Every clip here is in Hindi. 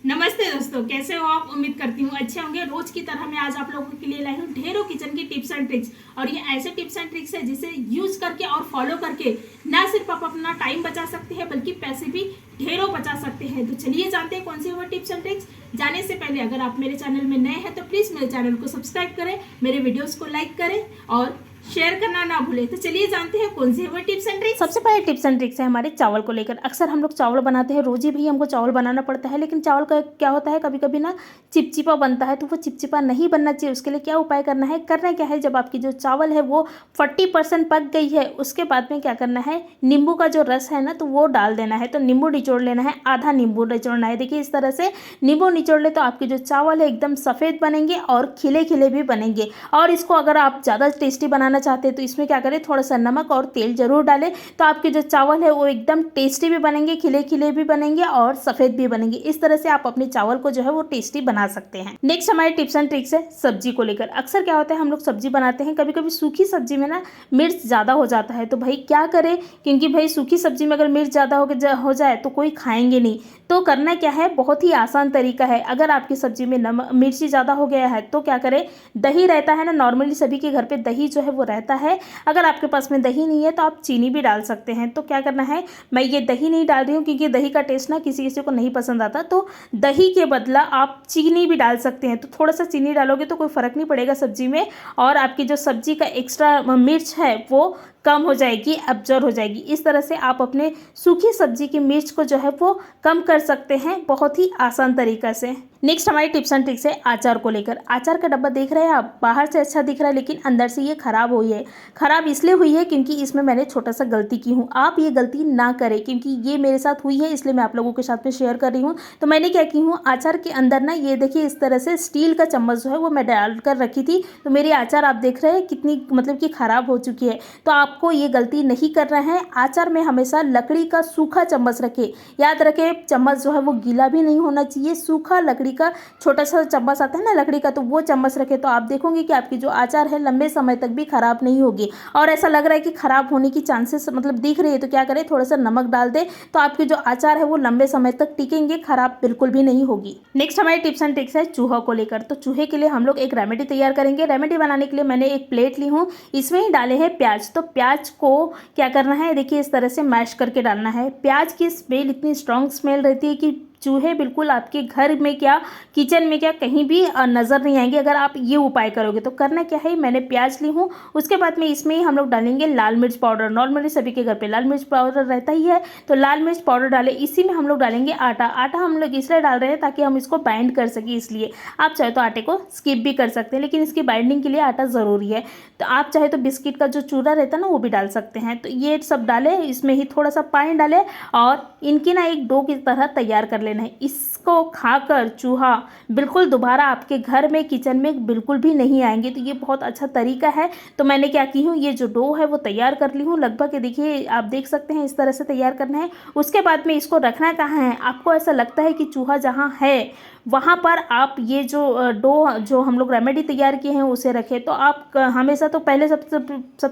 नमस्ते दोस्तों, कैसे हो आप। उम्मीद करती हूँ अच्छे होंगे। रोज की तरह मैं आज आप लोगों के लिए लाई हूँ ढेरों किचन की टिप्स एंड ट्रिक्स। और ये ऐसे टिप्स एंड ट्रिक्स है जिसे यूज करके और फॉलो करके ना सिर्फ आप अपना टाइम बचा सकते हैं बल्कि पैसे भी ढेरों बचा सकते हैं। तो चलिए जानते हैं कौन सी वो टिप्स एंड ट्रिक्स। जाने से पहले अगर आप मेरे चैनल में नए हैं तो प्लीज मेरे चैनल को सब्सक्राइब करें, मेरे वीडियोस को लाइक करें और शेयर करना ना भूलें। तो चलिए जानते हैं कौन सी है वो टिप्स एंड ट्रिक्स। सबसे पहले टिप्स एंड ट्रिक्स है हमारे चावल को लेकर। अक्सर हम लोग चावल बनाते हैं, रोज ही भी हमको चावल बनाना पड़ता है, लेकिन चावल का क्या होता है, कभी कभी ना चिपचिपा बनता है। तो वो चिपचिपा नहीं बनना चाहिए। उसके लिए क्या उपाय करना है, करना क्या है, जब आपकी जो चावल है वो 40% पक गई है, उसके बाद में क्या करना है, नींबू का जो रस है ना तो वो डाल देना है। तो नींबू निचोड़ लेना है, आधा नींबू निचोड़ना है। देखिए इस तरह से नींबू निचोड़ ले तो आपके जो चावल है एकदम सफ़ेद बनेंगे और खिले खिले भी बनेंगे। और इसको अगर आप ज़्यादा टेस्टी बनाना चाहते हैं तो इसमें क्या करें, थोड़ा सा नमक और तेल जरूर डालें। तो आपके जो चावल है वो एकदम टेस्टी भी बनेंगे, खिले खिले भी बनेंगे और सफ़ेद भी बनेंगे। इस तरह से आप अपने चावल को जो है वो टेस्टी बना सकते हैं। नेक्स्ट हमारे टिप्स एंड ट्रिक्स है सब्जी को लेकर। अक्सर क्या होता है, हम लोग सब्जी बनाते हैं, कभी कभी सूखी सब्जी में ना मिर्च ज़्यादा हो जाता है। तो भाई क्या करें, क्योंकि भाई सूखी सब्जी में अगर मिर्च ज़्यादा हो जाए तो कोई खाएंगे नहीं। तो करना क्या है, बहुत ही आसान तरीका है। अगर आपकी सब्जी में मिर्ची ज़्यादा हो गया है तो क्या करें, दही रहता है ना, नॉर्मली सभी के घर पे दही जो है वो रहता है। अगर आपके पास में दही नहीं है तो आप चीनी भी डाल सकते हैं। तो क्या करना है, मैं ये दही नहीं डाल रही हूँ क्योंकि दही का टेस्ट ना किसी किसी को नहीं पसंद आता। तो दही के बदला आप चीनी भी डाल सकते हैं। तो थोड़ा सा चीनी डालोगे तो कोई फ़र्क नहीं पड़ेगा सब्जी में, और आपकी जो सब्जी का एक्स्ट्रा मिर्च है वो कम हो जाएगी, एब्जॉर्ब हो जाएगी। इस तरह से आप अपने सूखी सब्जी की मिर्च को जो है वो कम कर सकते हैं, बहुत ही आसान तरीका से। नेक्स्ट हमारी टिप्स एंड ट्रिक्स है अचार को लेकर। अचार का डब्बा देख रहे हैं आप, बाहर से अच्छा दिख रहा है लेकिन अंदर से ये खराब हुई है। खराब इसलिए हुई है क्योंकि इसमें मैंने छोटा सा गलती की हूँ। आप ये गलती ना करें, क्योंकि ये मेरे साथ हुई है, इसलिए मैं आप लोगों के साथ में शेयर कर रही हूँ। तो मैंने क्या की हूँ, अचार के अंदर ना ये देखिए इस तरह से स्टील का चम्मच जो है वो मैं डाल कर रखी थी। तो मेरी अचार आप देख रहे हैं कितनी मतलब कि खराब हो चुकी है। तो आपको ये गलती नहीं करना है। अचार में हमेशा लकड़ी का सूखा चम्मच रखें। याद रखें, चम्मच जो है वो गीला भी नहीं होना चाहिए। सूखा लकड़ी का छोटा सा चम्मच आता है ना लकड़ी का, तो वो चम्मच रखें। तो आप देखोगे कि आपकी जो अचार है लंबे समय तक भी खराब नहीं होगी। और ऐसा लग रहा है कि खराब होने की चांसेस मतलब दिख रही है, तो क्या करें, थोड़ा सा नमक डाल दे। तो आपकी जो अचार है वो लंबे समय तक टिकेंगे, खराब बिल्कुल भी नहीं होगी। नेक्स्ट हमारी टिप्स एंड ट्रिक्स है चूहा को लेकर। तो चूहे के लिए हम लोग एक रेमेडी तैयार करेंगे। रेमेडी बनाने के लिए मैंने एक प्लेट ली हूँ, इसमें ही डाले हैं प्याज। तो प्याज को क्या करना है, देखिए इस तरह से मैश करके डालना है। प्याज की स्मेल इतनी स्ट्रॉन्ग स्मेल रहती है कि चूहे बिल्कुल आपके घर में क्या, किचन में क्या, कहीं भी नज़र नहीं आएंगे अगर आप ये उपाय करोगे। तो करना क्या है, मैंने प्याज ली हूँ, उसके बाद में इसमें ही हम लोग डालेंगे लाल मिर्च पाउडर। नॉर्मली सभी के घर पे लाल मिर्च पाउडर रहता ही है, तो लाल मिर्च पाउडर डालें। इसी में हम लोग डालेंगे आटा। आटा हम लोग इसलिए डाल रहे हैं ताकि हम इसको बाइंड कर सकें, इसलिए आप चाहे तो आटे को स्किप भी कर सकते हैं, लेकिन इसकी बाइंडिंग के लिए आटा ज़रूरी है। तो आप चाहे तो बिस्किट का जो चूरा रहता है ना वो भी डाल सकते हैं। तो ये सब डालें, इसमें ही थोड़ा सा पानी डालें और इनकी ना एक डो की तरह तैयार कर लेना है। इसको खाकर चूहा बिल्कुल दोबारा आपके घर में, किचन में बिल्कुल भी नहीं आएंगे। तो ये बहुत अच्छा तरीका है। तो मैंने क्या की हूँ, ये जो डो है वो तैयार कर ली हूँ लगभग। देखिए आप देख सकते हैं इस तरह से तैयार करना है। उसके बाद में इसको रखना कहाँ है, आपको ऐसा लगता है कि चूहा जहाँ है वहाँ पर आप ये जो डो जो हम लोग रेमेडी तैयार किए हैं उसे रखें। तो आप हमेशा तो पहले सबसे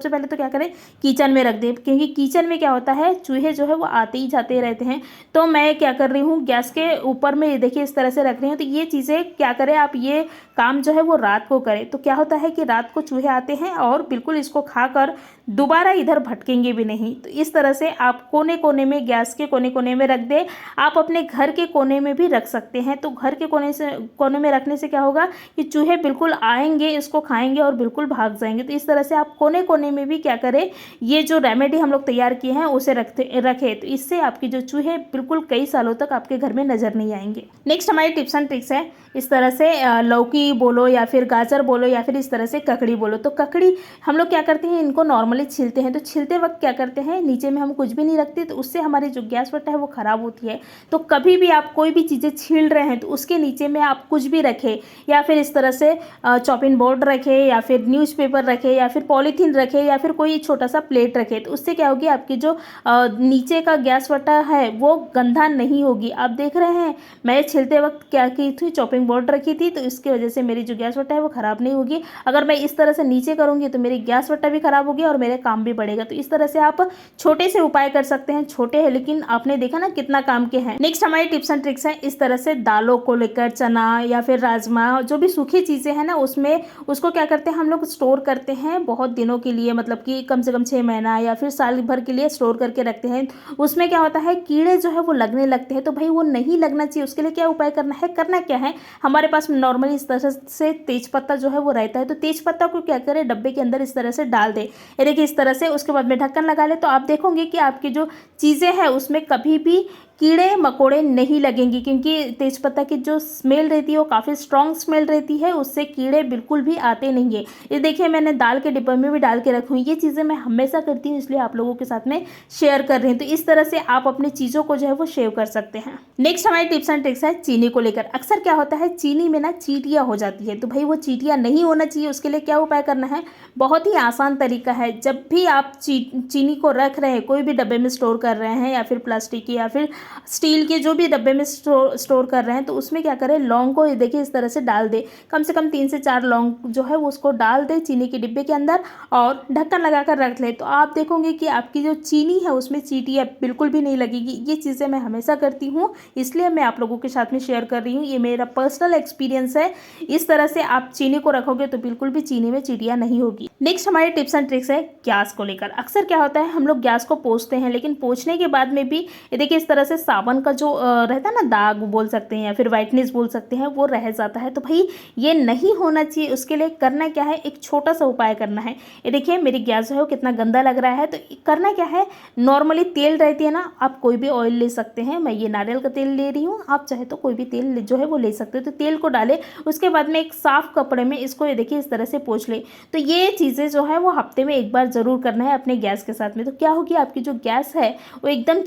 पहले तो क्या करें, किचन में रख दें, क्योंकि किचन में क्या होता है, चूहे जो है वो आते ही जाते रहते हैं। तो मैं क्या कर रही हूँ, गैस के ऊपर में देखिए इस तरह से रख रही हूँ। तो ये चीज़ें क्या करें, आप ये काम जो है वो रात को करें। तो क्या होता है कि रात को चूहे आते हैं और बिल्कुल इसको खाकर दोबारा इधर भटकेंगे भी नहीं। तो इस तरह से आप कोने कोने में, गैस के कोने कोने में रख दें। आप अपने घर के कोने में भी रख सकते हैं। तो घर के कोने में रखने से क्या होगा कि चूहे बिल्कुल आएंगे, इसको खाएंगे और बिल्कुल भाग जाएंगे। तो इस तरह से आप कोने कोने में भी क्या करें, ये जो रेमेडी हम लोग तैयार किए हैं उसे रखें। तो इससे आपकी जो चूहे बिल्कुल कई सालों तक आपके घर में नजर नहीं आएंगे। नेक्स्ट हमारी टिप्स एंड ट्रिक्स है इस तरह से लौकी बोलो या फिर गाजर बोलो या फिर इस तरह से ककड़ी बोलो। तो ककड़ी हम लोग क्या करते हैं, इनको नॉर्मली छीलते हैं। तो छीलते वक्त क्या करते हैं, नीचे में हम कुछ भी नहीं रखते, तो उससे हमारी जो गैस वट्टा है वो ख़राब होती है। तो कभी भी आप कोई भी चीज़ें छील रहे हैं तो उसके नीचे में आप कुछ भी रखें, या फिर इस तरह से चॉपिंग बोर्ड रखें या फिर न्यूज़पेपर रखें या फिर पॉलीथीन रखें या फिर कोई छोटा सा प्लेट रखें। तो उससे क्या होगी, आपकी जो नीचे का गैस वट्टा है वो गंदा नहीं होगी। आप देख रहे हैं मैं छीलते वक्त क्या की थी, चॉपिंग बोर्ड रखी थी, तो इसकी वजह से मेरी जो गैस वट्टा है वो ख़राब नहीं होगी। अगर मैं इस तरह से नीचे करूँगी तो मेरी गैस वट्टा भी ख़राब होगी और मेरे काम भी बढ़ेगा। तो इस तरह से आप छोटे से उपाय कर सकते हैं, छोटे हैं लेकिन आपने देखा ना कितना काम के हैं। नेक्स्ट हमारी टिप्स एंड ट्रिक्स है इस तरह से दालों को लेकर, चना या फिर राजमा जो भी सूखी चीज़ें हैं ना उसमें उसको क्या करते हैं हम लोग स्टोर करते हैं बहुत दिनों के लिए, मतलब कि कम से कम 6 महीना या फिर साल भर के लिए स्टोर करके रखते हैं। उसमें क्या होता है कीड़े जो है वो लगने लगते हैं, तो भाई वो नहीं लगना चाहिए। उसके लिए क्या उपाय करना क्या है, हमारे पास नॉर्मली इस तरह से तेज पत्ता जो है वो रहता है, तो तेज पत्ता को क्या करें डब्बे के अंदर इस तरह से डाल दे, ये देखिए इस तरह से। उसके बाद में ढक्कन लगा ले तो आप देखोगे कि आपकी जो चीज़ें हैं उसमें कभी भी कीड़े मकोड़े नहीं लगेंगी, क्योंकि तेज़पत्ता की जो स्मेल रहती है वो काफ़ी स्ट्रॉन्ग स्मेल रहती है, उससे कीड़े बिल्कुल भी आते नहीं है। ये देखिए मैंने दाल के डिब्बे में भी डाल के रखी हुई, ये चीज़ें मैं हमेशा करती हूँ इसलिए आप लोगों के साथ में शेयर कर रही हूँ। तो इस तरह से आप अपनी चीज़ों को जो है वो सेव कर सकते हैं। नेक्स्ट हमारी टिप्स एंड ट्रिक्स है चीनी को लेकर। अक्सर क्या होता है चीनी में ना चींटियाँ हो जाती है, तो भाई वो चींटियाँ नहीं होना चाहिए। उसके लिए क्या उपाय करना है, बहुत ही आसान तरीका है। जब भी आप चीनी को रख रहे हैं, कोई भी डब्बे में स्टोर कर रहे हैं या फिर प्लास्टिक की या फिर स्टील के जो भी डब्बे में स्टोर कर रहे हैं, तो उसमें क्या करें लौंग को देखिए इस तरह से डाल दे, कम से कम 3 से 4 लौंग जो है वो उसको डाल दे चीनी के डिब्बे के अंदर और ढक्कन लगा कर रख ले। तो आप देखोगे कि आपकी जो चीनी है उसमें चींटियाँ बिल्कुल भी नहीं लगेगी। ये चीज़ें मैं हमेशा करती हूँ इसलिए मैं आप लोगों के साथ में शेयर कर रही हूँ, ये मेरा पर्सनल एक्सपीरियंस है। इस तरह से आप चीनी को रखोगे तो बिल्कुल भी चीनी में चींटियाँ नहीं होगी। नेक्स्ट हमारे टिप्स एंड ट्रिक्स है गैस को लेकर। अक्सर क्या होता है हम लोग गैस को पोंछते हैं, लेकिन पोंछने के बाद में भी ये देखिए इस तरह से साबुन का जो रहता है ना दाग बोल सकते हैं या फिर वाइटनेस बोल सकते हैं, वो रह जाता है। तो भाई ये नहीं होना चाहिए। उसके लिए करना क्या है, एक छोटा सा उपाय करना है। ये देखिए मेरी गैस जो है वो कितना गंदा लग रहा है, तो करना क्या है, नॉर्मली तेल रहती है ना, आप कोई भी ऑयल ले सकते हैं। मैं ये नारियल का तेल ले रही हूँ, आप चाहे तो कोई भी तेल जो है वो ले सकते हो। तो तेल को डाले, उसके बाद में एक साफ कपड़े में इसको ये देखिए इस तरह से पोंछ ले। तो ये चीज़ें जो है वो हफ्ते में एक बार ज़रूर करना है अपने गैस के साथ में। तो क्या होगी, आपकी जो गैस है वो एकदम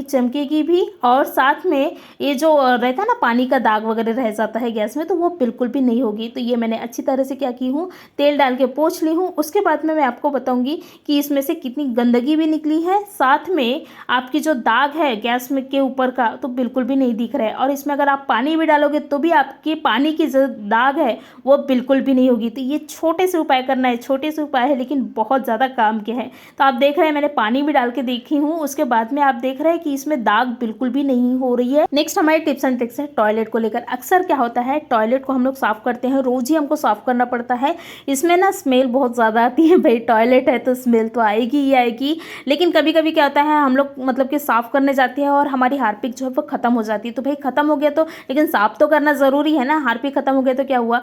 चमकेगी भी, और साथ में ये जो रहता है ना पानी का दाग वगैरह रह जाता है गैस में, तो वो बिल्कुल भी नहीं होगी। तो ये मैंने अच्छी तरह से क्या की हूँ, तेल डाल के पोंछ ली हूँ। उसके बाद में मैं आपको बताऊंगी कि इसमें से कितनी गंदगी भी निकली है, साथ में आपकी जो दाग है गैस में के ऊपर का तो बिल्कुल भी नहीं दिख रहा है। और इसमें अगर आप पानी भी डालोगे तो भी आपकी पानी की जो दाग है वो बिल्कुल भी नहीं होगी। तो ये छोटे से उपाय करना है, छोटे से उपाय है लेकिन बहुत ज़्यादा काम के हैं। तो आप देख रहे हैं मैंने पानी भी डाल के देखी हूँ, उसके बाद में आप देख रहे हैं कि इसमें दाग बिल्कुल भी नहीं हो रही है। नेक्स्ट हमारी टिप्स एंड ट्रिक्स है टॉयलेट को लेकर। अक्सर क्या होता है टॉयलेट को हम लोग साफ करते हैं, रोज ही हमको साफ करना पड़ता है, इसमें ना स्मेल बहुत ज़्यादा आती है। भाई टॉयलेट है तो स्मेल तो आएगी ही आएगी, लेकिन कभी कभी क्या होता है हम लोग मतलब कि साफ़ करने जाते हैं और हमारी हार्पिक जो है वो ख़त्म हो जाती है। तो भाई ख़त्म हो गया तो लेकिन साफ़ तो करना ज़रूरी है ना, हार्पिक ख़त्म हो गया तो क्या हुआ।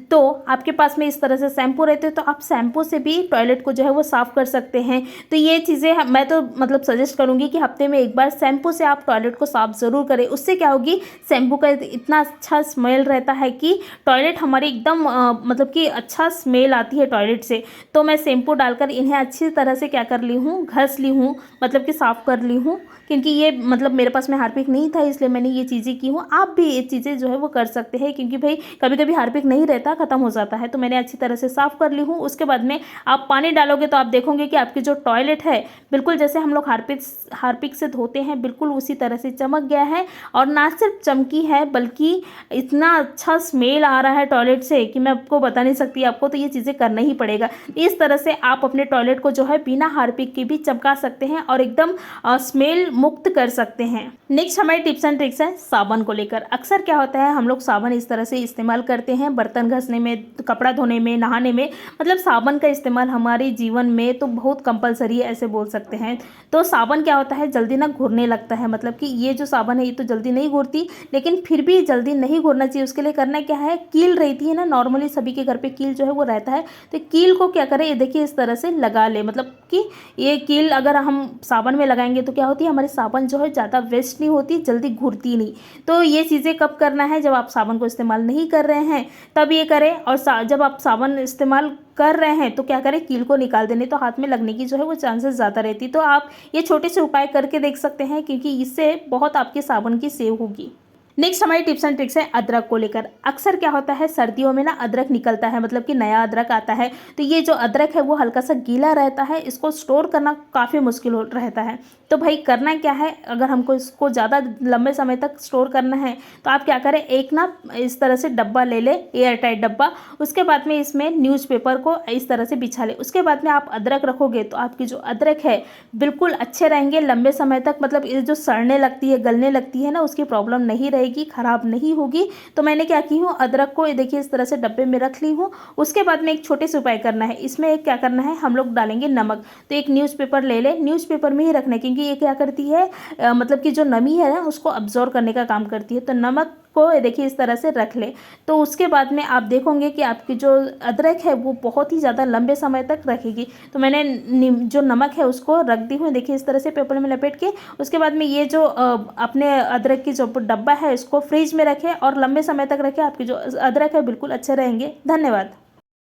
तो आपके पास में इस तरह से शैम्पू रहते हैं तो आप शैम्पू से भी टॉयलेट को जो है वो साफ़ कर सकते हैं। तो ये चीज़ें मैं तो मतलब सजेस्ट करूँगी कि हफ्ते में एक बार शैम्पू से आप टॉयलेट को साफ़ ज़रूर करें। उससे क्या होगी, शैम्पू का इतना अच्छा स्मेल रहता है कि टॉयलेट हमारी एकदम मतलब कि अच्छा स्मेल आती है टॉयलेट से। तो मैं शैम्पू डालकर इन्हें अच्छी तरह से क्या कर ली हूँ, घस ली हूँ, मतलब कि साफ़ कर ली हूँ, क्योंकि ये मतलब मेरे पास में हार्पिक नहीं था इसलिए मैंने ये चीज़ें की हूँ। आप भी ये चीज़ें जो है वो कर सकते हैं, क्योंकि भाई कभी कभी हार्पिक नहीं रहता, ख़त्म हो जाता है। तो मैंने अच्छी तरह से साफ़ कर ली हूँ। उसके बाद में आप पानी डालोगे तो आप देखोगे कि आपकी जो टॉयलेट है बिल्कुल जैसे हम लोग हार्पिक से धोते हैं बिल्कुल उसी तरह से चमक गया है। और ना सिर्फ चमकी है बल्कि इतना अच्छा स्मेल आ रहा है टॉयलेट से कि मैं आपको बता नहीं सकती। आपको तो ये चीज़ें करना ही पड़ेगा। इस तरह से आप अपने टॉयलेट को जो है बिना हार्पिक के भी चमका सकते हैं और एकदम स्मेल मुक्त कर सकते हैं। नेक्स्ट हमारी टिप्स एंड ट्रिक्स है साबुन को लेकर। अक्सर क्या होता है हम लोग साबुन इस तरह से इस्तेमाल करते हैं बर्तन घसने में, कपड़ा धोने में, नहाने में, मतलब साबुन का इस्तेमाल हमारे जीवन में तो बहुत कंपलसरी है ऐसे बोल सकते हैं। तो साबुन क्या होता है जल्दी ना घुलने लगता है, मतलब कि ये जो साबुन है ये तो जल्दी नहीं घुलती, लेकिन फिर भी जल्दी नहीं घुलना चाहिए। उसके लिए करना क्या है, कील रहती है ना, नॉर्मली सभी के घर पे कील जो है वो रहता है। तो कील को क्या करें, ये देखिए इस तरह से लगा ले, मतलब कि ये कील अगर हम साबुन में लगाएंगे तो क्या होती है हमारी साबुन जो है ज़्यादा वेस्ट नहीं होती, जल्दी घुलती नहीं। तो ये चीज़ें कब करना है, जब आप साबुन को इस्तेमाल नहीं कर रहे हैं तब ये करें। और जब आप साबुन इस्तेमाल कर रहे हैं तो क्या करें, कील को निकाल देने, तो हाथ में लगने की जो है वो चांसेस ज़्यादा रहती। तो आप ये छोटे से उपाय करके देख सकते हैं, क्योंकि इससे बहुत आपके साबुन की सेव होगी। नेक्स्ट हमारी टिप्स एंड ट्रिक्स है अदरक को लेकर। अक्सर क्या होता है सर्दियों में ना अदरक निकलता है, मतलब कि नया अदरक आता है, तो ये जो अदरक है वो हल्का सा गीला रहता है, इसको स्टोर करना काफ़ी मुश्किल हो रहता है। तो भाई करना क्या है, अगर हमको इसको ज़्यादा लंबे समय तक स्टोर करना है तो आप क्या करें, एक ना इस तरह से डब्बा ले ले, एयर टाइट डब्बा, उसके बाद में इसमें न्यूज़पेपर को इस तरह से बिछा ले, उसके बाद में आप अदरक रखोगे तो आपकी जो अदरक है बिल्कुल अच्छे रहेंगे लंबे समय तक, मतलब ये जो सड़ने लगती है गलने लगती है ना उसकी प्रॉब्लम नहीं रहेगी, ख़राब नहीं होगी। तो मैंने क्या की हूँ, अदरक को देखिए इस तरह से डब्बे में रख ली हूँ। उसके बाद में एक छोटे से उपाय करना है, इसमें एक क्या करना है, हम लोग डालेंगे नमक। तो एक न्यूज़पेपर ले ले, न्यूज़पेपर में ही रखना है क्योंकि ये क्या करती है मतलब कि जो नमी है ना उसको अब्जॉर्व करने का काम करती है। तो नमक को देखिए इस तरह से रख ले, तो उसके बाद में आप देखोगे कि आपकी जो अदरक है वो बहुत ही ज़्यादा लंबे समय तक रखेगी। तो मैंने जो नमक है उसको रख दी हूँ, देखिए इस तरह से पेपर में लपेट के। उसके बाद में ये जो अपने अदरक की जो डब्बा है इसको फ्रिज में रखें और लंबे समय तक रखें, आपकी जो अदरक है बिल्कुल अच्छे रहेंगे। धन्यवाद।